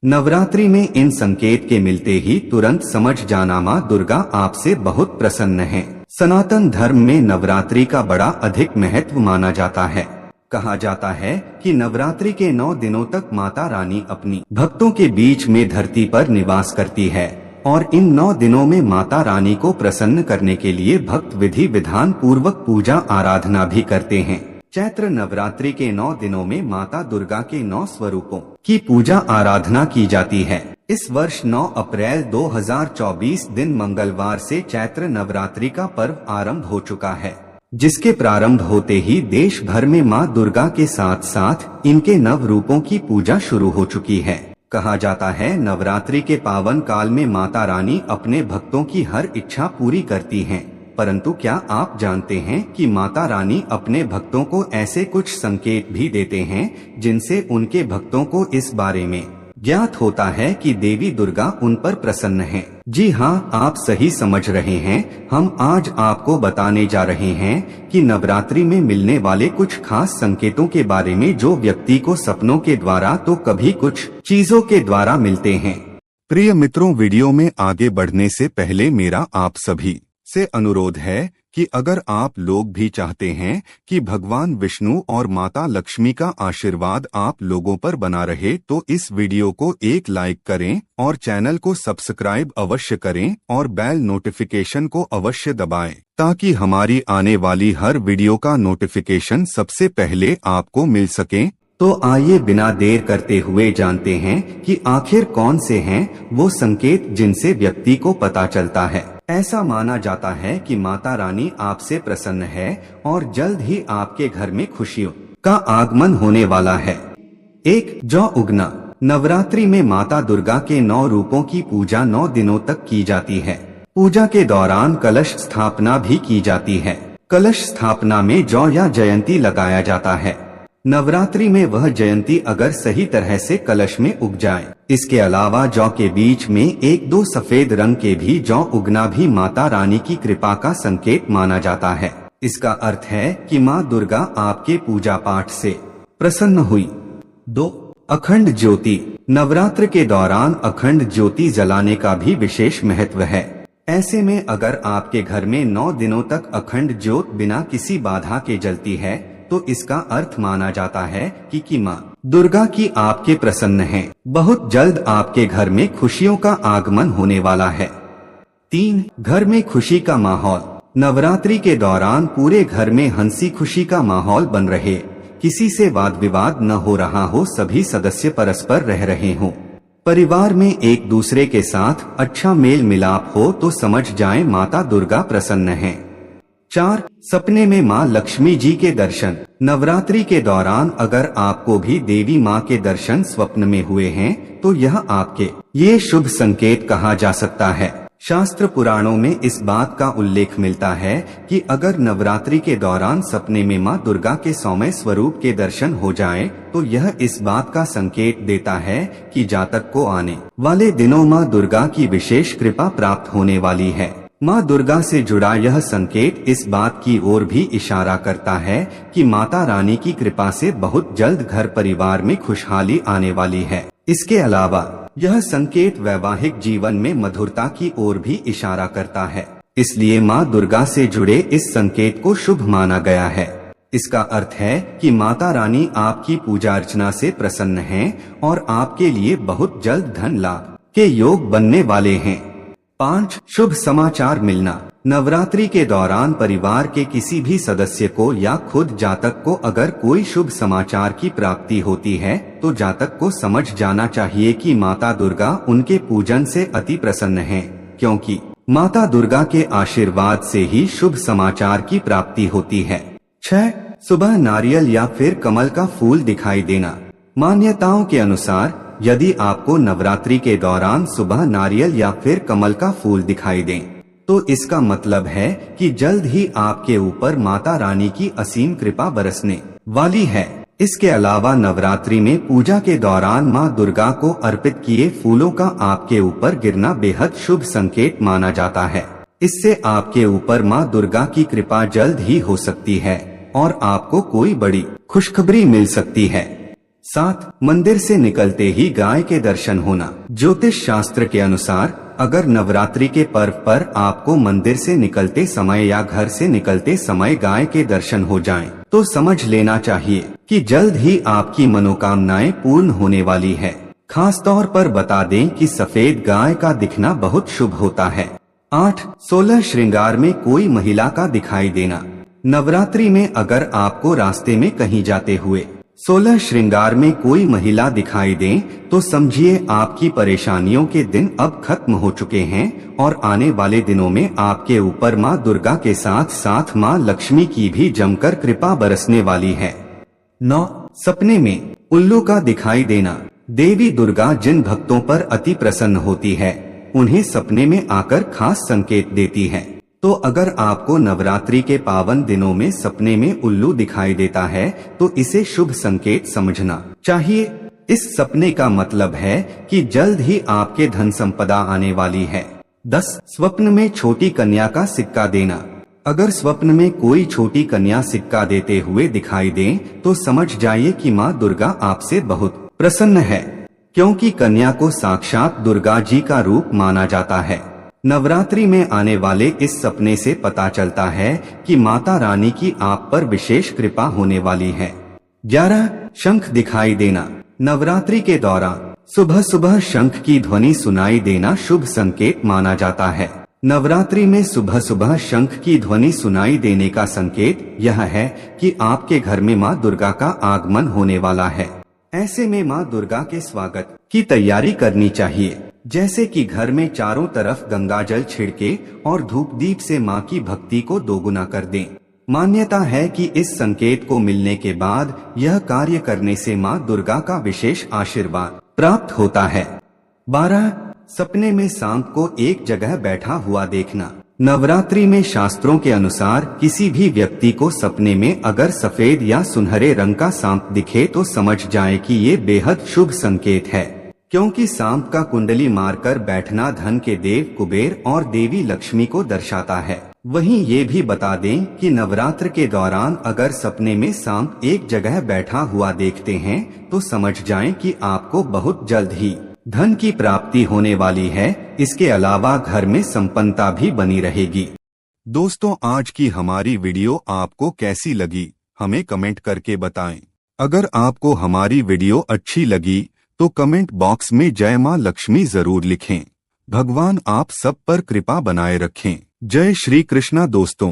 नवरात्रि में इन संकेत के मिलते ही तुरंत समझ जाना माँ दुर्गा आपसे बहुत प्रसन्न है। सनातन धर्म में नवरात्रि का बड़ा अधिक महत्व माना जाता है। कहा जाता है कि नवरात्रि के 9 दिनों तक माता रानी अपनी भक्तों के बीच में धरती पर निवास करती है और इन 9 दिनों में माता रानी को प्रसन्न करने के लिए भक्त विधि विधान पूर्वक पूजा आराधना भी करते हैं। चैत्र नवरात्रि के 9 दिनों में माता दुर्गा के 9 स्वरूपों की पूजा आराधना की जाती है। इस वर्ष 9 अप्रैल 2024 दिन मंगलवार से चैत्र नवरात्रि का पर्व आरंभ हो चुका है, जिसके प्रारंभ होते ही देश भर में मां दुर्गा के साथ साथ इनके नव रूपों की पूजा शुरू हो चुकी है। कहा जाता है नवरात्रि के पावन काल में माता रानी अपने भक्तों की हर इच्छा पूरी करती हैं। परंतु क्या आप जानते हैं कि माता रानी अपने भक्तों को ऐसे कुछ संकेत भी देते हैं जिनसे उनके भक्तों को इस बारे में ज्ञात होता है कि देवी दुर्गा उन पर प्रसन्न है। जी हाँ, आप सही समझ रहे हैं। हम आज आपको बताने जा रहे हैं कि नवरात्रि में मिलने वाले कुछ खास संकेतों के बारे में जो व्यक्ति को सपनों के द्वारा तो कभी कुछ चीजों के द्वारा मिलते हैं। प्रिय मित्रों, वीडियो में आगे बढ़ने से पहले मेरा आप सभी से अनुरोध है कि अगर आप लोग भी चाहते हैं कि भगवान विष्णु और माता लक्ष्मी का आशीर्वाद आप लोगों पर बना रहे तो इस वीडियो को एक लाइक करें और चैनल को सब्सक्राइब अवश्य करें और बेल नोटिफिकेशन को अवश्य दबाएं ताकि हमारी आने वाली हर वीडियो का नोटिफिकेशन सबसे पहले आपको मिल सके। तो आइए बिना देर करते हुए जानते हैं कि आखिर कौन से हैं वो संकेत जिनसे व्यक्ति को पता चलता है। ऐसा माना जाता है कि माता रानी आपसे प्रसन्न है और जल्द ही आपके घर में खुशियों का आगमन होने वाला है। 1. जौ उगना। नवरात्रि में माता दुर्गा के 9 रूपों की पूजा 9 दिनों तक की जाती है। पूजा के दौरान कलश स्थापना भी की जाती है। कलश स्थापना में जौ या जयंती लगाया जाता है। नवरात्रि में वह जयंती अगर सही तरह से कलश में उग जाए। इसके अलावा जौ के बीच में 1-2 सफेद रंग के भी जौ उगना भी माता रानी की कृपा का संकेत माना जाता है। इसका अर्थ है कि माँ दुर्गा आपके पूजा पाठ से प्रसन्न हुई। 2. अखंड ज्योति। नवरात्र के दौरान अखंड ज्योति जलाने का भी विशेष महत्व है। ऐसे में अगर आपके घर में 9 दिनों तक अखंड ज्योत बिना किसी बाधा के जलती है तो इसका अर्थ माना जाता है कि माँ दुर्गा की आपके प्रसन्न हैं। बहुत जल्द आपके घर में खुशियों का आगमन होने वाला है। 3. घर में खुशी का माहौल। नवरात्रि के दौरान पूरे घर में हंसी खुशी का माहौल बन रहे, किसी से वाद विवाद न हो रहा हो, सभी सदस्य परस्पर रह रहे हों, परिवार में एक दूसरे के साथ अच्छा मेल मिलाप हो तो समझ जाएं माता दुर्गा प्रसन्न हैं। 4. सपने में माँ लक्ष्मी जी के दर्शन। नवरात्रि के दौरान अगर आपको भी देवी माँ के दर्शन स्वप्न में हुए हैं तो यह आपके ये शुभ संकेत कहा जा सकता है। शास्त्र पुराणों में इस बात का उल्लेख मिलता है कि अगर नवरात्रि के दौरान सपने में माँ दुर्गा के सौम्य स्वरूप के दर्शन हो जाएं, तो यह इस बात का संकेत देता है कि जातक को आने वाले दिनों माँ दुर्गा की विशेष कृपा प्राप्त होने वाली है। माँ दुर्गा से जुड़ा यह संकेत इस बात की ओर भी इशारा करता है कि माता रानी की कृपा से बहुत जल्द घर परिवार में खुशहाली आने वाली है। इसके अलावा यह संकेत वैवाहिक जीवन में मधुरता की ओर भी इशारा करता है। इसलिए माँ दुर्गा से जुड़े इस संकेत को शुभ माना गया है। इसका अर्थ है कि माता रानी आपकी पूजा अर्चना से प्रसन्न हैं और आपके लिए बहुत जल्द धन लाभ के योग बनने वाले हैं। 5. शुभ समाचार मिलना। नवरात्रि के दौरान परिवार के किसी भी सदस्य को या खुद जातक को अगर कोई शुभ समाचार की प्राप्ति होती है तो जातक को समझ जाना चाहिए कि माता दुर्गा उनके पूजन से अति प्रसन्न हैं, क्योंकि माता दुर्गा के आशीर्वाद से ही शुभ समाचार की प्राप्ति होती है। 6. सुबह नारियल या फिर कमल का फूल दिखाई देना। मान्यताओं के अनुसार यदि आपको नवरात्रि के दौरान सुबह नारियल या फिर कमल का फूल दिखाई दें तो इसका मतलब है कि जल्द ही आपके ऊपर माता रानी की असीम कृपा बरसने वाली है। इसके अलावा नवरात्रि में पूजा के दौरान माँ दुर्गा को अर्पित किए फूलों का आपके ऊपर गिरना बेहद शुभ संकेत माना जाता है। इससे आपके ऊपर माँ दुर्गा की कृपा जल्द ही हो सकती है और आपको कोई बड़ी खुशखबरी मिल सकती है। 7. मंदिर से निकलते ही गाय के दर्शन होना। ज्योतिष शास्त्र के अनुसार अगर नवरात्रि के पर्व पर आपको मंदिर से निकलते समय या घर से निकलते समय गाय के दर्शन हो जाएं, तो समझ लेना चाहिए कि जल्द ही आपकी मनोकामनाएं पूर्ण होने वाली है। खास तौर पर बता दें कि सफेद गाय का दिखना बहुत शुभ होता है। 8. 16 श्रृंगार में कोई महिला का दिखाई देना। नवरात्रि में अगर आपको रास्ते में कहीं जाते हुए 16 श्रृंगार में कोई महिला दिखाई दे तो समझिए आपकी परेशानियों के दिन अब खत्म हो चुके हैं और आने वाले दिनों में आपके ऊपर माँ दुर्गा के साथ साथ माँ लक्ष्मी की भी जमकर कृपा बरसने वाली है। 9. सपने में उल्लू का दिखाई देना। देवी दुर्गा जिन भक्तों पर अति प्रसन्न होती है उन्हें सपने में आकर खास संकेत देती है। तो अगर आपको नवरात्रि के पावन दिनों में सपने में उल्लू दिखाई देता है तो इसे शुभ संकेत समझना चाहिए। इस सपने का मतलब है कि जल्द ही आपके धन संपदा आने वाली है। 10. स्वप्न में छोटी कन्या का सिक्का देना। अगर स्वप्न में कोई छोटी कन्या सिक्का देते हुए दिखाई दे तो समझ जाइए कि माँ दुर्गा आपसे बहुत प्रसन्न है, क्योंकि कन्या को साक्षात दुर्गा जी का रूप माना जाता है। नवरात्रि में आने वाले इस सपने से पता चलता है कि माता रानी की आप पर विशेष कृपा होने वाली है। 11. शंख दिखाई देना। नवरात्रि के दौरान सुबह सुबह शंख की ध्वनि सुनाई देना शुभ संकेत माना जाता है। नवरात्रि में सुबह सुबह शंख की ध्वनि सुनाई देने का संकेत यह है कि आपके घर में माँ दुर्गा का आगमन होने वाला है। ऐसे में माँ दुर्गा के स्वागत की तैयारी करनी चाहिए, जैसे कि घर में चारों तरफ गंगा जल छिड़के और धूप दीप से माँ की भक्ति को दोगुना कर दें। मान्यता है कि इस संकेत को मिलने के बाद यह कार्य करने से माँ दुर्गा का विशेष आशीर्वाद प्राप्त होता है। 12. सपने में सांप को एक जगह बैठा हुआ देखना। नवरात्रि में शास्त्रों के अनुसार किसी भी व्यक्ति को सपने में अगर सफेद या सुनहरे रंग का सांप दिखे तो समझ जाए कि ये बेहद शुभ संकेत है, क्योंकि सांप का कुंडली मारकर बैठना धन के देव कुबेर और देवी लक्ष्मी को दर्शाता है। वहीं ये भी बता दें कि नवरात्र के दौरान अगर सपने में सांप एक जगह बैठा हुआ देखते हैं तो समझ जाएं कि आपको बहुत जल्द ही धन की प्राप्ति होने वाली है। इसके अलावा घर में संपन्नता भी बनी रहेगी। दोस्तों, आज की हमारी वीडियो आपको कैसी लगी हमें कमेंट करके बताएं। अगर आपको हमारी वीडियो अच्छी लगी तो कमेंट बॉक्स में जय मां लक्ष्मी जरूर लिखें। भगवान आप सब पर कृपा बनाए रखें। जय श्री कृष्णा दोस्तों।